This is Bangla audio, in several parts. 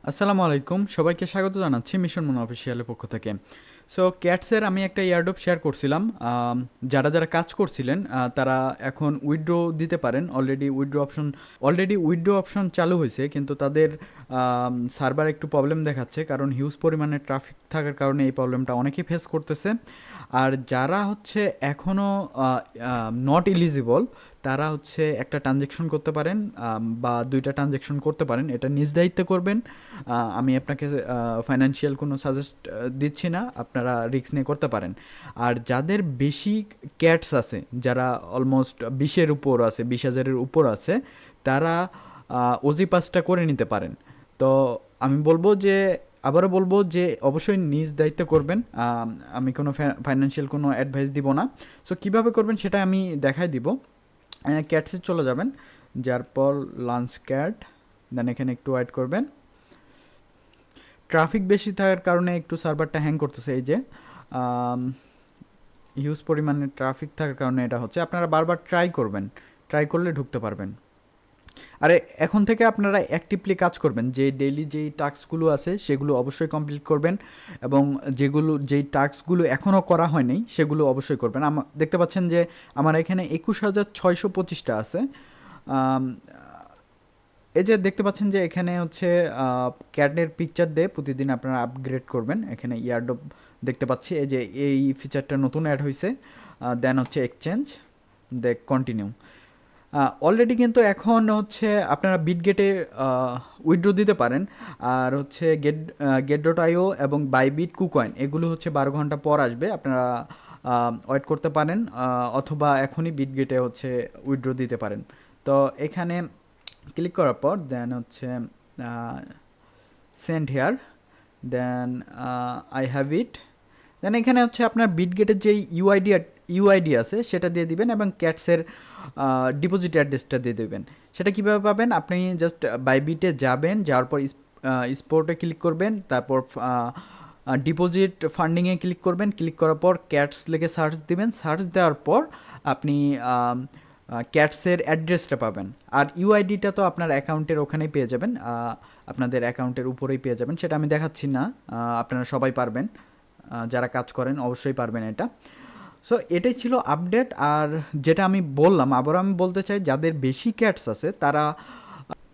আসসালামু আলাইকুম, সবাইকে স্বাগত জানাচ্ছি মিশন মনো অফিসিয়ালের পক্ষ থেকে। সো ক্যাটসের আমি একটা ইয়ারড্রপ শেয়ার করছিলাম। যারা যারা কাজ করছিলেন তারা এখন উইথড্র দিতে পারেন। অলরেডি উইথড্র অপশন চালু হয়েছে, কিন্তু তাদের সার্ভার একটু প্রবলেম দেখাচ্ছে, কারণ হিউজ পরিমাণে ট্রাফিক থাকার কারণে এই প্রবলেমটা অনেকেই ফেস করতেছে। আর যারা হচ্ছে এখনও নট এলিজিবল, তারা হচ্ছে একটা ট্রানজ্যাকশন করতে পারেন, বা দুইটা ট্রানজ্যাকশন করতে পারেন। এটা নিজ দায়িত্বে করবেন। আমি আপনাকে ফাইন্যান্সিয়াল কোনো সাজেস্ট দিচ্ছি না, আপনারা রিস্ক নিয়ে করতে পারেন। আর যাদের বেশি ক্যাটস আছে, যারা অলমোস্ট 20-এর উপর আছে, 20,000-এর উপর আছে, তারা ওজি পাসটা করে নিতে পারেন। তো আমি বলবো যে আবারও বলবো যে অবশ্যই নিজ দায়িত্ব করবেন। আমি কোনো ফাইন্যান্সিয়াল কোনো অ্যাডভাইস দিব না। সো কীভাবে করবেন সেটা আমি দেখাই দিব। ক্যাটসে চলে যাবেন, যার পর লাঞ্চ ক্যাট, দেন এখানে একটু ওয়েট করবেন। ট্রাফিক বেশি থাকার কারণে একটু সার্ভারটা হ্যাং করতেছে। এই যে হিউজ পরিমাণে ট্রাফিক থাকার কারণে এটা হচ্ছে। আপনারা বারবার ট্রাই করবেন, ট্রাই করলে ঢুকতে পারবেন। আরে এখন থেকে আপনারা অ্যাক্টিভলি কাজ করবেন, যে ডেইলি যেই টাস্কগুলো আছে সেগুলো অবশ্যই কমপ্লিট করবেন, এবং যেই টাস্কগুলো এখনও করা হয়নি সেগুলো অবশ্যই করবেন। দেখতে পাচ্ছেন যে আমার এখানে 21,625টা আছে। আম, এই যে দেখতে পাচ্ছেন যে এখানে হচ্ছে ক্যাটের পিকচার দিয়ে প্রতিদিন আপনারা আপগ্রেড করবেন। এখানে ইয়ারডপ দেখতে পাচ্ছি, এই যে এই ফিচারটা নতুন অ্যাড হয়েছে। দেন হচ্ছে এক্সচেঞ্জ, কন্টিনিউ। অলরেডি কিন্তু এখন হচ্ছে আপনারা বিটগেটে উইথড্র দিতে পারেন। আর হচ্ছে গেট.io এবং বাইবিট কুকয়েন, এগুলো হচ্ছে 12 ঘন্টা পর আসবে। আপনারা ওয়েট করতে পারেন, অথবা এখনই বিটগেটে হচ্ছে উইথড্র দিতে পারেন। তো এখানে ক্লিক করার পর দেন হচ্ছে send here, then I have it. Then এখানে হচ্ছে আপনার বিটগেটের যেই ইউআইডি আছে সেটা দিয়ে দিবেন, এবং ক্যাটসের ডিপোজিট অ্যাড্রেসটা দিয়ে দেবেন। সেটা কীভাবে পাবেন? আপনি জাস্ট বাইবিটে যাবেন, যাওয়ার পর স্পোর্টে ক্লিক করবেন, তারপর ডিপোজিট ফান্ডিংয়ে ক্লিক করবেন। ক্লিক করার পর ক্যাটস লিখে সার্চ দিবেন। সার্চ দেওয়ার পর আপনি ক্যাটসের অ্যাড্রেসটা পাবেন। আর ইউআইডিটা তো আপনার অ্যাকাউন্টের ওখানেই পেয়ে যাবেন, আপনাদের অ্যাকাউন্টের উপরেই পেয়ে যাবেন। সেটা আমি দেখাচ্ছি না, আপনারা সবাই পারবেন, যারা কাজ করেন অবশ্যই পারবেন এটা। সো এটাই ছিল আপডেট। আর যেটা আমি বললাম, আবার আমি বলতে চাই, যাদের বেশি ক্যাটস আছে তারা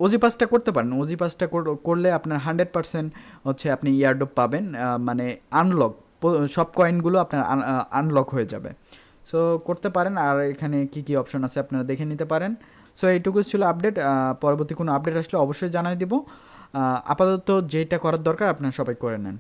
ওজি পাসটা করতে পারেন। ওজি পাসটা করলে আপনার 100% হচ্ছে আপনি ইয়ারডপ পাবেন, মানে আনলক, সব কয়েনগুলো আপনার আনলক হয়ে যাবে। সো করতে পারেন। আর এখানে কি কি অপশন আছে আপনারা দেখে নিতে পারেন। সো এইটুকু ছিল আপডেট। পরবর্তী কোনো আপডেট আসলে অবশ্যই জানাই দিব। আপাতত যেটা করার দরকার আপনারা সবাই করে নেন।